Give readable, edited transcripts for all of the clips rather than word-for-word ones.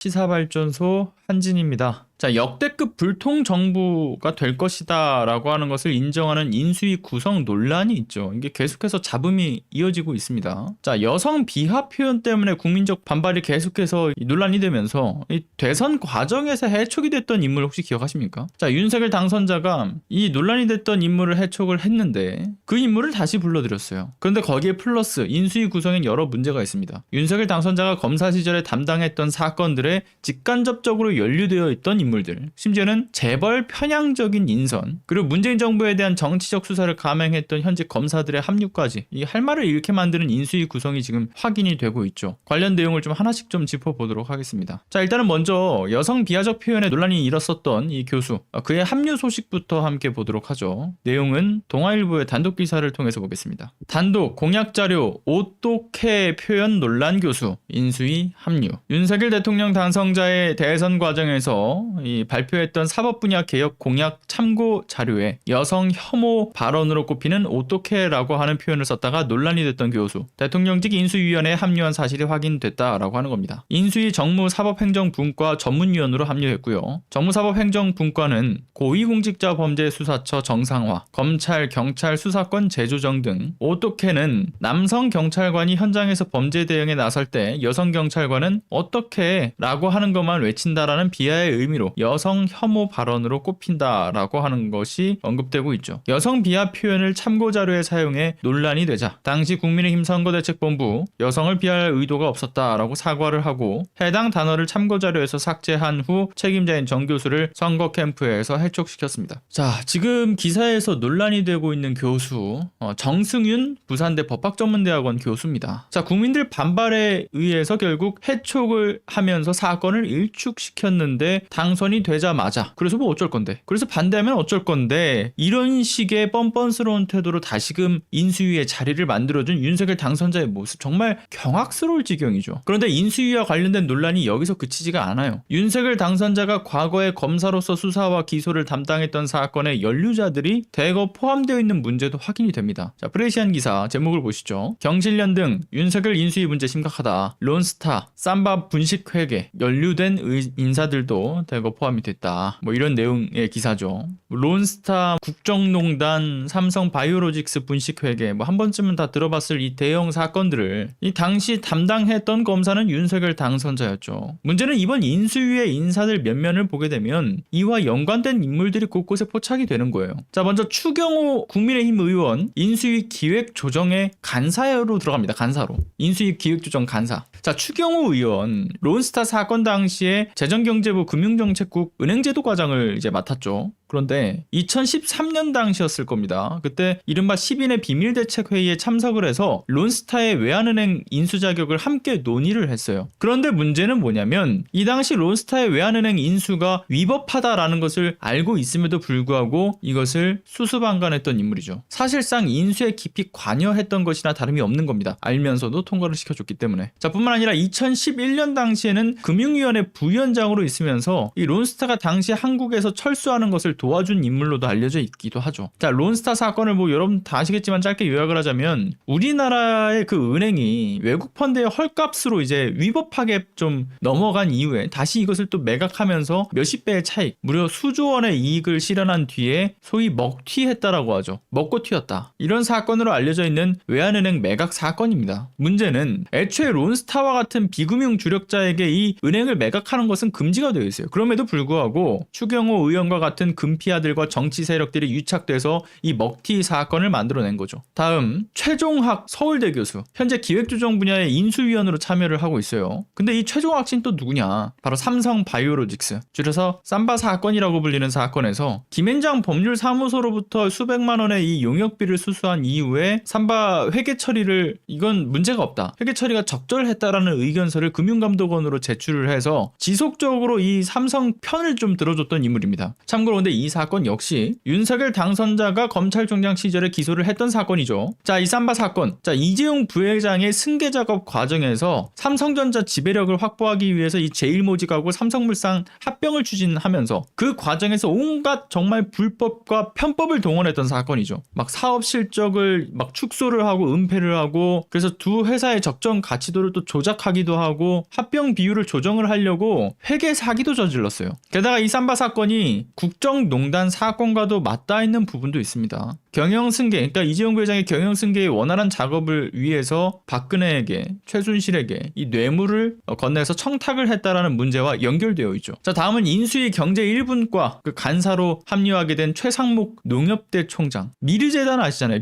시사발전소 한진입니다. 자, 역대급 불통 정부가 될 것이다 라고 하는 것을 인정하는 인수위 구성 논란이 있죠. 이게 계속해서 잡음이 이어지고 있습니다. 자, 여성 비하 표현 때문에 국민적 반발이 계속해서 논란이 되면서 이 대선 과정에서 해촉이 됐던 인물 혹시 기억하십니까? 자, 윤석열 당선자가 이 논란이 됐던 인물을 해촉을 했는데 그 인물을 다시 불러들였어요. 그런데 거기에 플러스 인수위 구성엔 여러 문제가 있습니다. 윤석열 당선자가 검사 시절에 담당했던 사건들에 직간접적으로 연루되어 있던 인물들, 심지어는 재벌 편향적인 인선, 그리고 문재인 정부에 대한 정치적 수사를 감행했던 현직 검사들의 합류까지 이 할 말을 잃게 만드는 인수위 구성이 지금 확인이 되고 있죠. 관련 내용을 좀 하나씩 좀 짚어보도록 하겠습니다. 자, 일단은 먼저 여성 비하적 표현에 논란이 일었었던 이 교수, 그의 합류 소식부터 함께 보도록 하죠. 내용은 동아일보의 단독 기사를 통해서 보겠습니다. 단독 공약 자료 오똑해 표현 논란 교수 인수위 합류. 윤석열 대통령 당선자의 대선 과정에서 이 발표했던 사법 분야 개혁 공약 참고 자료에 여성 혐오 발언으로 꼽히는 오똑해라고 하는 표현을 썼다가 논란이 됐던 교수, 대통령직 인수위원회에 합류한 사실이 확인됐다라고 하는 겁니다. 인수위 정무사법행정분과 전문위원으로 합류했고요. 정무사법행정분과는 고위공직자범죄수사처 정상화, 검찰, 경찰 수사권 재조정 등, 오똑해는 남성 경찰관이 현장에서 범죄 대응에 나설 때 여성 경찰관은 어떻게 라고 하는 것만 외친다라는 비하의 의미로 여성 혐오 발언으로 꼽힌다라고 하는 것이 언급되고 있죠. 여성 비하 표현을 참고자료에 사용해 논란이 되자 당시 국민의힘 선거대책본부 여성을 비하할 의도가 없었다라고 사과를 하고 해당 단어를 참고자료에서 삭제한 후 책임자인 정 교수를 선거 캠프에서 해촉시켰습니다. 자, 지금 기사에서 논란이 되고 있는 교수 정승윤 부산대 법학전문대학원 교수입니다. 자, 국민들 반발에 의해서 결국 해촉을 하면서 사건을 일축시켰는데 당선이 되자마자 그래서 뭐 어쩔 건데, 그래서 반대하면 어쩔 건데, 이런 식의 뻔뻔스러운 태도로 다시금 인수위의 자리를 만들어준 윤석열 당선자의 모습 정말 경악스러울 지경이죠. 그런데 인수위와 관련된 논란이 여기서 그치지가 않아요. 윤석열 당선자가 과거에 검사로서 수사와 기소를 담당했던 사건의 연루자들이 대거 포함되어 있는 문제도 확인이 됩니다. 자, 프레시안 기사 제목을 보시죠. 경실련 등 윤석열 인수위 문제 심각하다. 론스타, 삼바 분식회계 연루된 인사들도 대거 포함이 됐다. 뭐 이런 내용의 기사죠. 론스타, 국정농단, 삼성 바이오로직스 분식회계 뭐 한 번쯤은 다 들어봤을 이 대형 사건들을 이 당시 담당했던 검사는 윤석열 당선자였죠. 문제는 이번 인수위의 인사들 면면을 보게 되면 이와 연관된 인물들이 곳곳에 포착이 되는 거예요. 자, 먼저 추경호 국민의힘 의원 인수위 기획조정의 간사로 들어갑니다. 간사로. 인수위 기획조정 간사. 자, 추경호 의원 론스타 사건 당시에 재정경제부 금융정책국 은행제도 과장을 이제 맡았죠. 그런데 2013년 당시였을 겁니다. 그때 이른바 10인의 비밀대책회의에 참석을 해서 론스타의 외환은행 인수 자격을 함께 논의를 했어요. 그런데 문제는 뭐냐면 이 당시 론스타의 외환은행 인수가 위법하다라는 것을 알고 있음에도 불구하고 이것을 수수방관했던 인물이죠. 사실상 인수에 깊이 관여했던 것이나 다름이 없는 겁니다. 알면서도 통과를 시켜줬기 때문에. 자, 뿐만 아니라 2011년 당시에는 금융위원회 부위원장으로 있으면서 이 론스타가 당시 한국에서 철수하는 것을 도와준 인물로도 알려져 있기도 하죠. 자, 론스타 사건을 뭐 여러분 다 아시겠지만 짧게 요약을 하자면 우리나라의 그 은행이 외국 펀드의 헐값으로 이제 위법하게 좀 넘어간 이후에 다시 이것을 또 매각하면서 몇십 배의 차익, 무려 수조 원의 이익을 실현한 뒤에 소위 먹튀했다라고 하죠. 먹고 튀었다. 이런 사건으로 알려져 있는 외환은행 매각 사건입니다. 문제는 애초에 론스타와 같은 비금융 주력자에게 이 은행을 매각하는 것은 금지가 되어 있어요. 그럼에도 불구하고 추경호 의원과 같은 금피아들과 정치 세력들이 유착돼서 이 먹튀 사건을 만들어낸 거죠. 다음 최종학 서울대 교수, 현재 기획조정 분야의 인수위원으로 참여를 하고 있어요. 근데 이 최종학 씨는 또 누구냐? 바로 삼성 바이오로직스, 줄여서 삼바 사건이라고 불리는 사건에서 김앤장 법률사무소로부터 수백만 원의 이 용역비를 수수한 이후에 삼바 회계 처리를 이건 문제가 없다, 회계 처리가 적절했다라는 의견서를 금융감독원으로 제출을 해서 지속적으로 이 삼성 편을 좀 들어줬던 인물입니다. 참고로 근데 이 사건 역시 윤석열 당선자가 검찰총장 시절에 기소를 했던 사건이죠. 자, 이 삼바 사건. 자, 이재용 부회장의 승계 작업 과정에서 삼성전자 지배력을 확보하기 위해서 이 제일모직하고 삼성물산 합병을 추진하면서 그 과정에서 온갖 정말 불법과 편법을 동원했던 사건이죠. 막 사업 실적을 막 축소를 하고 은폐를 하고, 그래서 두 회사의 적정 가치도를 또 조작하기도 하고 합병 비율을 조정을 하려고 회계 사기도 저질렀어요. 게다가 이 삼바 사건이 국정농단 사건과도 맞닿아 있는 부분도 있습니다. 경영승계, 그러니까 이재용 부회장의 경영승계의 원활한 작업을 위해서 박근혜에게, 최순실에게 이 뇌물을 건네서 청탁을 했다라는 문제와 연결되어 있죠. 자, 다음은 인수위 경제 1분과 그 간사로 합류하게 된 최상목 농협대 총장. 미르재단 아시잖아요.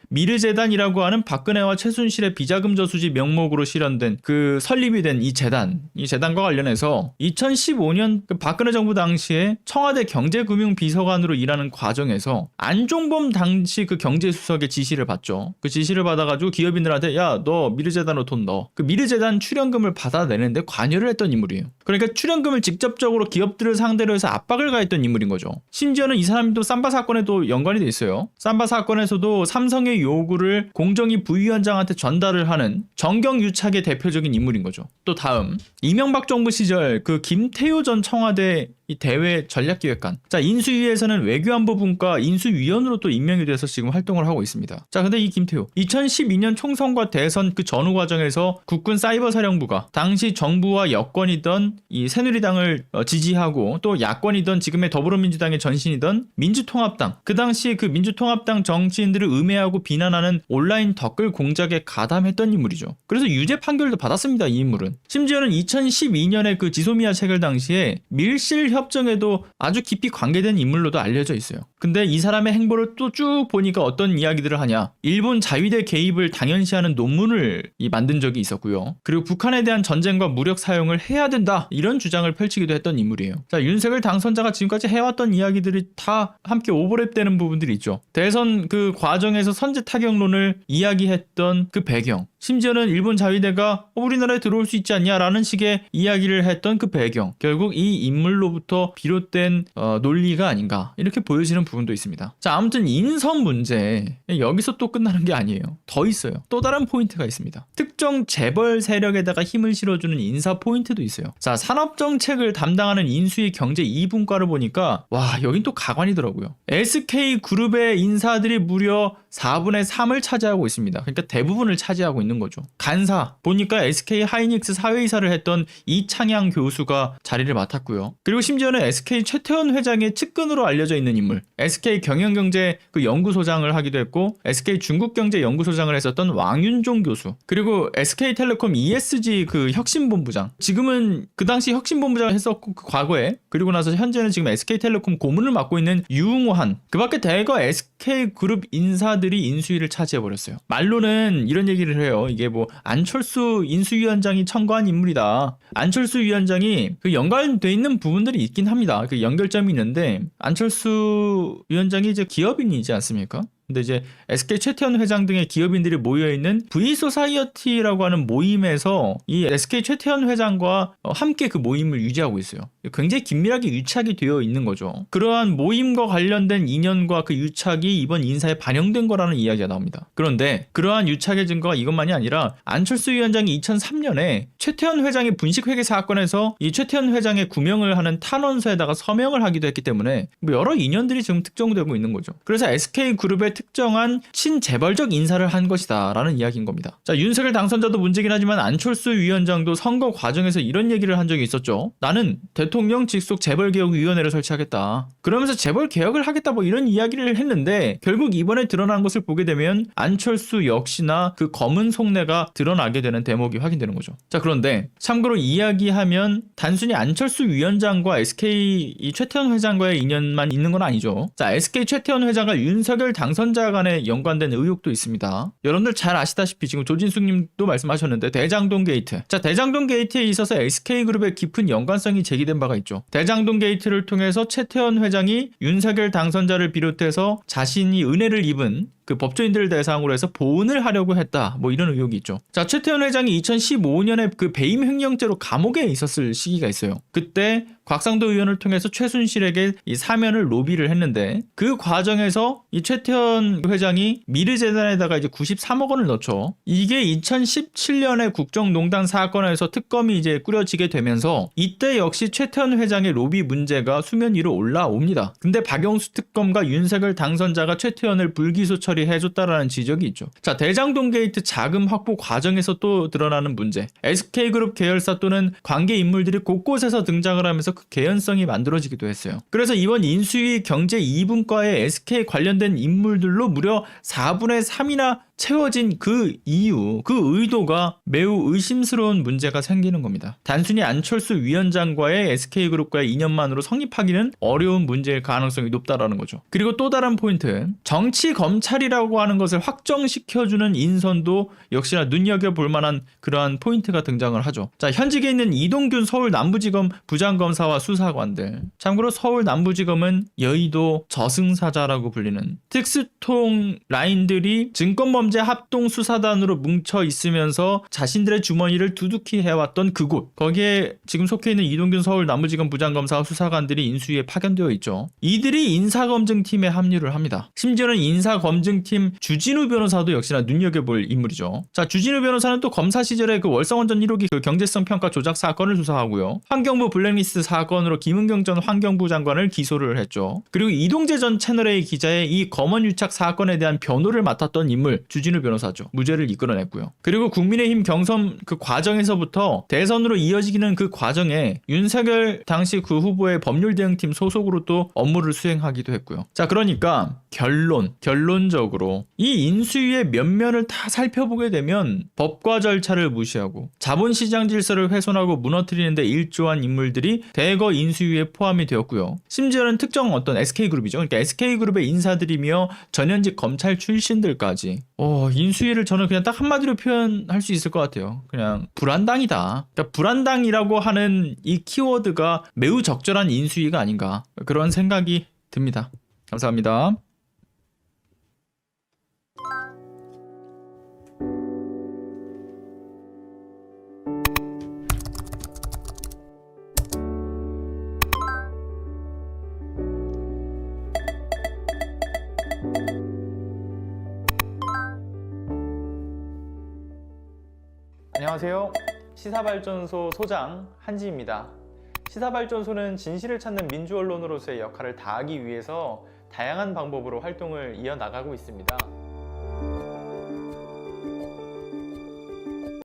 미르재단이라고 하는 박근혜와 최순실의 비자금 저수지 명목으로 실현된 그 설립이 된 이 재단과 관련해서 2015년 그 박근혜 정부 당시에 청와대 경제금융비서관으로 일하는 과정에서 안종범 당시 그 경제수석의 지시를 받죠. 그 지시를 받아가지고 기업인들한테 야, 너 미르재단으로 돈 넣어. 그 미르재단 출연금을 받아내는데 관여를 했던 인물이에요. 그러니까 출연금을 직접적으로 기업들을 상대로 해서 압박을 가했던 인물인 거죠. 심지어는 이 사람도 삼바 사건에도 연관이 돼 있어요. 삼바 사건에서도 삼성의 요구를 공정위 부위원장한테 전달을 하는 정경유착의 대표적인 인물인 거죠. 또 다음, 이명박 정부 시절 그 김태효 전 청와대 이 대외 전략기획관. 자, 인수위에서는 외교안보분과 인수위원으로 또 임명이 돼서 지금 활동을 하고 있습니다. 자, 근데 이 김태효 2012년 총선과 대선 그 전후 과정에서 국군 사이버사령부가 당시 정부와 여권이던 이 새누리당을 지지하고 또 야권이던 지금의 더불어민주당의 전신이던 민주통합당, 그 당시 그 민주통합당 정치인들을 음해하고 비난하는 온라인 댓글 공작에 가담했던 인물이죠. 그래서 유죄 판결도 받았습니다. 이 인물은. 심지어는 2012년에 그 지소미아 체결 당시에 밀실 협정에도 아주 깊이 관계된 인물로도 알려져 있어요. 근데 이 사람의 행보를 또 쭉 보니까 어떤 이야기들을 하냐. 일본 자위대 개입을 당연시하는 논문을 만든 적이 있었고요. 그리고 북한에 대한 전쟁과 무력 사용을 해야 된다. 이런 주장을 펼치기도 했던 인물이에요. 자, 윤석열 당선자가 지금까지 해왔던 이야기들이 다 함께 오버랩되는 부분들이 있죠. 대선 그 과정에서 선제 타격론을 이야기했던 그 배경. 심지어는 일본 자위대가 우리나라에 들어올 수 있지 않냐라는 식의 이야기를 했던 그 배경. 결국 이 인물로부터 비롯된 논리가 아닌가 이렇게 보여지는 부분도 있습니다. 자, 아무튼 인선 문제 여기서 또 끝나는 게 아니에요. 더 있어요. 또 다른 포인트가 있습니다. 특정 재벌 세력에다가 힘을 실어주는 인사 포인트도 있어요. 자, 산업정책을 담당하는 인수위 경제 2분과를 보니까 와, 여긴 또 가관이더라고요. SK그룹의 인사들이 무려 4분의 3을 차지하고 있습니다. 그러니까 대부분을 차지하고 있는 거죠. 간사 보니까 SK 하이닉스 사회이사를 했던 이창양 교수가 자리를 맡았고요. 그리고 심지어는 SK 최태원 회장의 측근으로 알려져 있는 인물, SK 경영경제 그 연구소장을 하기도 했고 SK 중국경제 연구소장을 했었던 왕윤종 교수, 그리고 SK텔레콤 ESG 그 혁신본부장, 지금은 그 당시 혁신본부장을 했었고 그 과거에, 그리고 나서 현재는 지금 SK텔레콤 고문을 맡고 있는 유웅환, 그 밖에 대거 SK그룹 인사들이 인수위를 차지해버렸어요. 말로는 이런 얘기를 해요. 이게 뭐 안철수 인수위원장이 청구한 인물이다. 안철수 위원장이 그 연관돼 있는 부분들이 있긴 합니다. 그 연결점이 있는데 안철수 위원장이 이제 기업인이지 않습니까? 근데 이제 SK 최태원 회장 등의 기업인들이 모여있는 V소사이어티라고 하는 모임에서 이 SK 최태원 회장과 함께 그 모임을 유지하고 있어요. 굉장히 긴밀하게 유착이 되어 있는 거죠. 그러한 모임과 관련된 인연과 그 유착이 이번 인사에 반영된 거라는 이야기가 나옵니다. 그런데 그러한 유착의 증거가 이것만이 아니라 안철수 위원장이 2003년에 최태원 회장의 분식회계 사건에서 이 최태원 회장의 구명을 하는 탄원서에다가 서명을 하기도 했기 때문에 여러 인연들이 지금 특정되고 있는 거죠. 그래서 SK그룹의 특정한 친재벌적 인사를 한 것이다 라는 이야기인 겁니다. 자, 윤석열 당선자도 문제긴 하지만 안철수 위원장도 선거 과정에서 이런 얘기를 한 적이 있었죠. 나는 대통령 직속 재벌개혁위원회를 설치하겠다. 그러면서 재벌개혁을 하겠다 뭐 이런 이야기를 했는데 결국 이번에 드러난 것을 보게 되면 안철수 역시나 그 검은 속내가 드러나게 되는 대목이 확인되는 거죠. 자, 그런데 참고로 이야기하면 단순히 안철수 위원장과 SK 이 최태원 회장과의 인연만 있는 건 아니죠. 자, SK 최태원 회장과 윤석열 당선자 간에 연관된 의혹도 있습니다. 여러분들 잘 아시다시피 지금 조진숙님도 말씀하셨는데 대장동 게이트. 자, 대장동 게이트에 있어서 SK그룹의 깊은 연관성이 제기된 바가 있죠. 대장동 게이트를 통해서 최태원 회장이 윤석열 당선자를 비롯해서 자신이 은혜를 입은 그 법조인들을 대상으로 해서 보훈을 하려고 했다. 뭐 이런 의혹이 있죠. 자, 최태원 회장이 2015년에 그 배임 횡령죄로 감옥에 있었을 시기가 있어요. 그때 곽상도 의원을 통해서 최순실에게 이 사면을 로비를 했는데 그 과정에서 이 최태원 회장이 미르재단에다가 이제 93억 원을 넣죠. 이게 2017년에 국정농단 사건에서 특검이 이제 꾸려지게 되면서 이때 역시 최태원 회장의 로비 문제가 수면 위로 올라옵니다. 근데 박영수 특검과 윤석열 당선자가 최태원을 불기소 처리해줬다라는 지적이 있죠. 자, 대장동 게이트 자금 확보 과정에서 또 드러나는 문제. SK그룹 계열사 또는 관계 인물들이 곳곳에서 등장을 하면서 그 개연성이 만들어지기도 했어요. 그래서 이번 인수위 경제 2분과의 SK 관련된 인물들로 무려 4분의 3이나 채워진 그 이유, 그 의도가 매우 의심스러운 문제가 생기는 겁니다. 단순히 안철수 위원장과의 SK그룹과의 인연만으로 성립하기는 어려운 문제일 가능성이 높다라는 거죠. 그리고 또 다른 포인트, 정치 검찰이라고 하는 것을 확정시켜주는 인선도 역시나 눈여겨볼 만한 그러한 포인트가 등장을 하죠. 자, 현직에 있는 이동균 서울 남부지검 부장검사와 수사관들, 참고로 서울 남부지검은 여의도 저승사자라고 불리는 특수통 라인들이 증권범 범죄 합동 수사단으로 뭉쳐 있으면서 자신들의 주머니를 두둑히 해왔던 그곳, 거기에 지금 속해 있는 이동균 서울 남부지검 부장검사와 수사관들이 인수위에 파견되어 있죠. 이들이 인사검증팀에 합류를 합니다. 심지어는 인사검증팀 주진우 변호사도 역시나 눈여겨볼 인물이죠. 자, 주진우 변호사는 또 검사 시절에 그 월성원전 1호기 그 경제성 평가 조작 사건을 수사하고요. 환경부 블랙리스트 사건으로 김은경 전 환경부 장관을 기소를 했죠. 그리고 이동재 전 채널A 기자의 이 검언유착 사건에 대한 변호를 맡았던 인물 주진우 변호사죠. 무죄를 이끌어냈고요. 그리고 국민의힘 경선 그 과정에서부터 대선으로 이어지기는 그 과정에 윤석열 당시 그 후보의 법률대응팀 소속으로 또 업무를 수행하기도 했고요. 자, 그러니까 결론적으로 이 인수위의 면면을 다 살펴보게 되면 법과 절차를 무시하고 자본시장 질서를 훼손하고 무너뜨리는데 일조한 인물들이 대거 인수위에 포함이 되었고요. 심지어는 특정 어떤 SK그룹이죠. 그러니까 SK그룹의 인사들이며 전현직 검찰 출신들까지 인수위를 저는 그냥 딱 한마디로 표현할 수 있을 것 같아요. 그냥 불안당이다. 그러니까 불안당이라고 하는 이 키워드가 매우 적절한 인수위가 아닌가, 그런 생각이 듭니다. 감사합니다. 안녕하세요. 시사발전소 소장 한지입니다. 시사발전소는 진실을 찾는 민주언론으로서의 역할을 다하기 위해서 다양한 방법으로 활동을 이어나가고 있습니다.